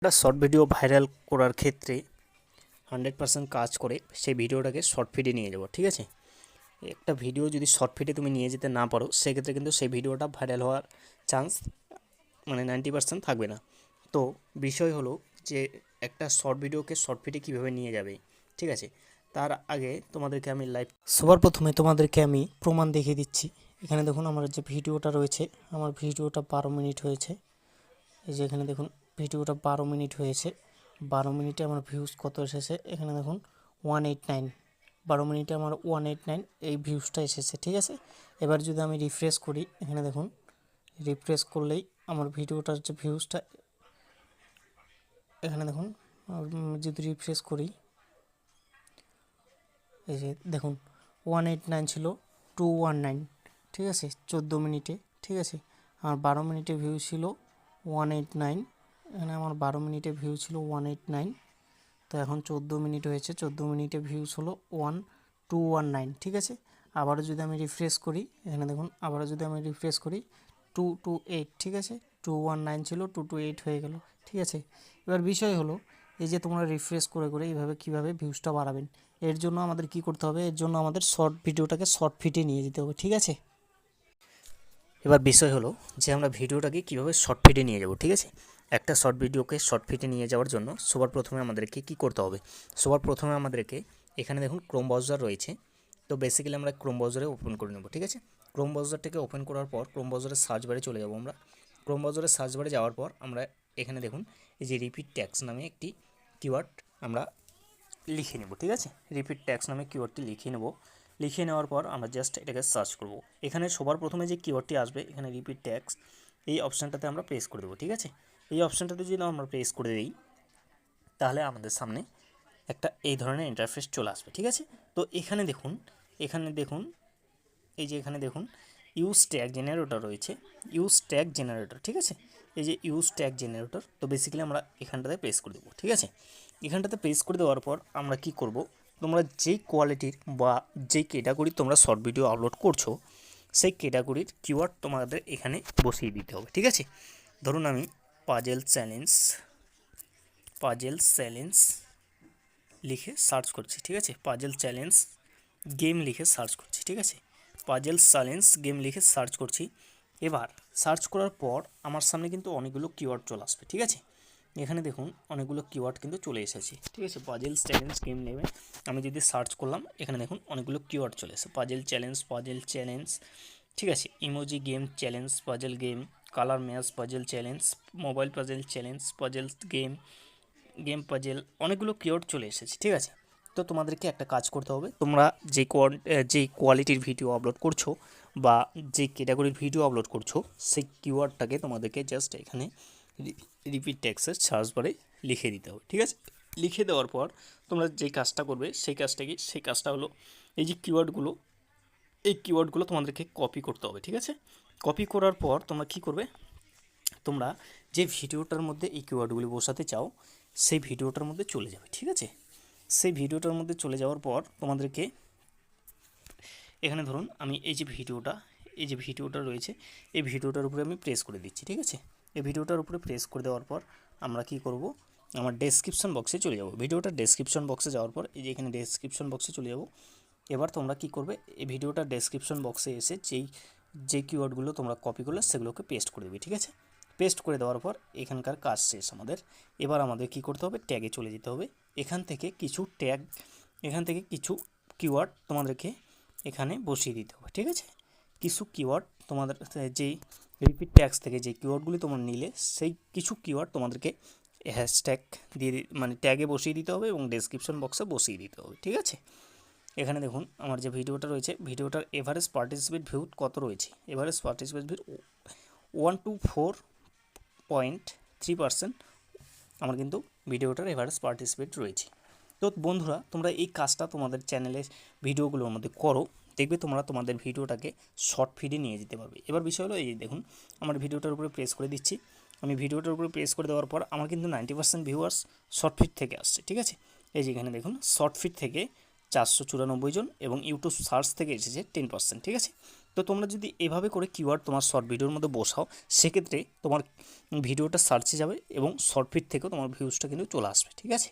একটা short video viral করার ক্ষেত্রে 100% কাজ করে সেই ভিডিওটাকে শর্ট ফিডে নিয়ে যাব। ঠিক আছে, একটা ভিডিও যদি শর্ট ফিডে তুমি নিয়ে যেতে না পারো সেক্ষেত্রে কিন্তু সেই ভিডিওটা ভাইরাল হওয়ার চান্স 90% থাকবে না। তো বিষয় হলো যে একটা শর্ট ভিডিওকে শর্ট ফিডে কীভাবে নিয়ে যাবে। ঠিক আছে, তার আগে তোমাদেরকে আমি সবার প্রথমে তোমাদেরকে আমি প্রমাণ দেখিয়ে দিচ্ছি। এখানে দেখুন আমার যে ভিডিওটা রয়েছে, আমার ভিডিওটা 12 মিনিট হয়েছে। এই যে এখানে দেখুন ভিডিওটা 12 মিনিট হয়েছে। 12 মিনিটে আমার ভিউজ কত এসেছে এখানে দেখুন 189। 12 মিনিটে আমার 189 এই ভিউজটা এসেছে। ঠিক আছে, এবার যদি আমি রিফ্রেশ করি, এখানে দেখুন রিফ্রেশ করলেই আমার ভিডিওটার যে ভিউজটা এখানে দেখুন যদি রিফ্রেশ করি, এই যে দেখুন 189 ছিল 219। ঠিক আছে, 14 মিনিটে। ঠিক আছে, আমার 12 মিনিটে ভিউ ছিল 189। এখানে আমার 12 মিনিটে ভিউ ছিল 189। তো এখন 14 মিনিট হয়েছে, 14 মিনিটে ভিউজ হলো 1219। ঠিক আছে, আবারও যদি আমি রিফ্রেশ করি, এখানে দেখুন আবারও যদি আমি রিফ্রেশ করি 228। ঠিক আছে, 219 ছিল 228 হয়ে গেল। ঠিক আছে, এবার বিষয় হলো এই যে তোমরা রিফ্রেশ করে করে এইভাবে কীভাবে ভিউজটা বাড়াবেন। এর জন্য আমাদের কি করতে হবে, এর জন্য আমাদের শর্ট ভিডিওটাকে শর্ট ফিটে নিয়ে যেতে হবে। ঠিক আছে, এবার বিষয় হলো যে আমরা ভিডিওটাকে কীভাবে শর্ট ফিটে নিয়ে যাব। ঠিক আছে, একটা শর্ট ভিডিওকে শর্ট ফিটে নিয়ে যাওয়ার জন্য সবার প্রথমে আমাদেরকে কি করতে হবে, সবার প্রথমে আমাদেরকে এখানে দেখুন ক্রোম ব্রাউজার রয়েছে। তো বেসিক্যালি আমরা ক্রোম ব্রাউজারে ওপেন করে নেব। ঠিক আছে, ক্রোম ব্রাউজারটাকে ওপেন করার পর ক্রোম ব্রাউজারের সার্চ বারে চলে যাব। আমরা ক্রোম ব্রাউজারের সার্চ বারে যাওয়ার পর আমরা এখানে দেখুন এই যে রিপিট ট্যাক্স নামে একটি কিওয়ার্ড আমরা লিখে নেব। ঠিক আছে, রিপিট ট্যাক্স নামে কিওয়ার্ডটি লিখে নেব। লিখে নেওয়ার পর আমরা জাস্ট এটাকে সার্চ করব। এখানে সবার প্রথমে যে কিওয়ার্ডটি আসবে এখানে রিপিট ট্যাক্স, এই অপশানটাতে আমরা প্রেস করে দেবো। ঠিক আছে, এই অপশানটাতে যদি আমরা প্রেস করে দিই তাহলে আমাদের সামনে একটা এই ধরনের ইন্টারফেস চলে আসবে। ঠিক আছে, তো এখানে দেখুন, এখানে দেখুন এই যে এখানে দেখুন ইউজ ট্যাগ জেনারেটর রয়েছে, ইউজ ট্যাগ জেনারেটর। ঠিক আছে, এই যে ইউজ ট্যাগ জেনারেটর, তো বেসিক্যালি আমরা এখানটাতে প্রেস করে দেবো। ঠিক আছে, এখানটাতে প্রেস করে দেওয়ার পর আমরা কি করব, তোমরা যেই কোয়ালিটির বা যেই ক্যাটাগরির তোমরা শর্ট ভিডিও আপলোড করছো সেই ক্যাটাগরির কিওয়ার্ড তোমাদের এখানে বসিয়ে দিতে হবে। ঠিক আছে, ধরুন আমি পাজেল চ্যালেঞ্জ লিখে সার্চ করছি। ঠিক আছে, পাজেল চ্যালেঞ্জ গেম লিখে সার্চ করছি। ঠিক আছে, পাজেল চ্যালেঞ্জ গেম লিখে সার্চ করছি। এবার সার্চ করার পর আমার সামনে কিন্তু অনেকগুলো কিওয়ার্ড চলে আসবে। ঠিক আছে, এখানে দেখুন অনেকগুলো কিওয়ার্ড কিন্তু চলে এসেছে। ঠিক আছে, পাজেল চ্যালেঞ্জ গেম নেমে আমি যদি সার্চ করলাম, এখানে দেখুন অনেকগুলো কিওয়ার্ড চলে এসেছে, পাজেল চ্যালেঞ্জ। ঠিক আছে, emoji game challenge, puzzle game, colour match puzzle challenge, mobile puzzle challenge, puzzle game puzzle, অনেকগুলো কিওয়ার্ড চলে এসেছে। ঠিক আছে, তো তোমাদেরকে একটা কাজ করতে হবে, তোমরা যে কোয়ালিটির ভিডিও আপলোড করছো বা যে ক্যাটাগরির ভিডিও আপলোড করছো সেই কিওয়ার্ডটাকে তোমাদেরকে জাস্ট এখানে রিপিট ট্যাক্সের সার্চ বারে লিখে দিতে হবে। ঠিক আছে, লিখে দেওয়ার পর তোমরা যেই কাজটা করবে সেই কাজটা হলো এই যে কিওয়ার্ডগুলো, এই কিওয়ার্ডগুলো তোমাদেরকে কপি করতে হবে। ঠিক আছে, কপি করার পর তোমরা কি করবে, তোমরা যে ভিডিওটার মধ্যে এই কিওয়ার্ডগুলি বসাতে চাও সেই ভিডিওটার মধ্যে চলে যাবে। ঠিক আছে, সেই ভিডিওটার মধ্যে চলে যাওয়ার পর তোমাদেরকে এখানে ধরুন আমি এই যে ভিডিওটা রয়েছে এই ভিডিওটার উপরে আমি প্রেস করে দিচ্ছি। ঠিক আছে, এই ভিডিওটার উপরে প্রেস করে দেওয়ার পর আমরা কি করব, আমার ডেসক্রিপশন বক্সে চলে যাব। ভিডিওটার ডেসক্রিপশন বক্সে যাওয়ার পর এই যে এখানে ডেসক্রিপশন বক্সে চলে যাব। এবার তোমরা কি করবে, এই ভিডিওটার ডেসক্রিপশন বক্সে এসে যে কিওয়ার্ডগুলো তোমরা কপি করলে সেগুলোকে পেস্ট করে দেবে। ঠিক আছে, পেস্ট করে দেওয়ার পর এখানকার কাজ শেষ আমাদের। এবার আমাদের কি করতে হবে, ট্যাগে চলে যেতে হবে। এখান থেকে কিছু কিওয়ার্ড তোমাদেরকে এখানে বসিয়ে দিতে হবে। ঠিক আছে, কিছু কিওয়ার্ড তোমাদের যেই রিপিট ট্যাক্স থেকে যে কিওয়ার্ডগুলি তোমরা নিলে সেই কিছু কিওয়ার্ড তোমাদেরকে হ্যাশট্যাগ দিয়ে মানে ট্যাগে বসিয়ে দিতে হবে এবং ডেসক্রিপশন বক্সে বসিয়ে দিতে হবে। ঠিক আছে, এখানে দেখুন আমার যে ভিডিওটা রয়েছে ভিডিওটার এভারেজ পার্টিসিপেট ভিউ কত রয়েছে, এভারেজ পার্টিসিপেট ভিউ 124.3% আমার কিন্তু ভিডিওটার এভারেজ পার্টিসিপেট রয়েছে। তো বন্ধুরা তোমরা এই কাজটা তোমাদের চ্যানেলের ভিডিওগুলোর মধ্যে করো, দেখবে তোমরা তোমাদের ভিডিওটাকে শর্ট ফিডে নিয়ে যেতে পারবে। এবার বিষয় হলো এই দেখুন আমার ভিডিওটার উপরে প্রেস করে দিচ্ছি, আমি ভিডিওটার উপরে প্রেস করে দেওয়ার পর আমার কিন্তু 90% ভিউয়ার্স শর্ট ফিড থেকে আসছে। ঠিক আছে, এই যে এখানে দেখুন শর্ট ফিড থেকে 494 জন এবং ইউটিউব সার্চ থেকে এসেছে 10%। ঠিক আছে, তো তোমরা যদি এভাবে করে কিওয়ার্ড তোমার শর্ট ভিডিওর মধ্যে বসাও, সেক্ষেত্রে তোমার ভিডিওটা সার্চে যাবে এবং শর্ট ফিড থেকেও তোমার ভিউজটা কিন্তু চলে আসবে, ঠিক আছে।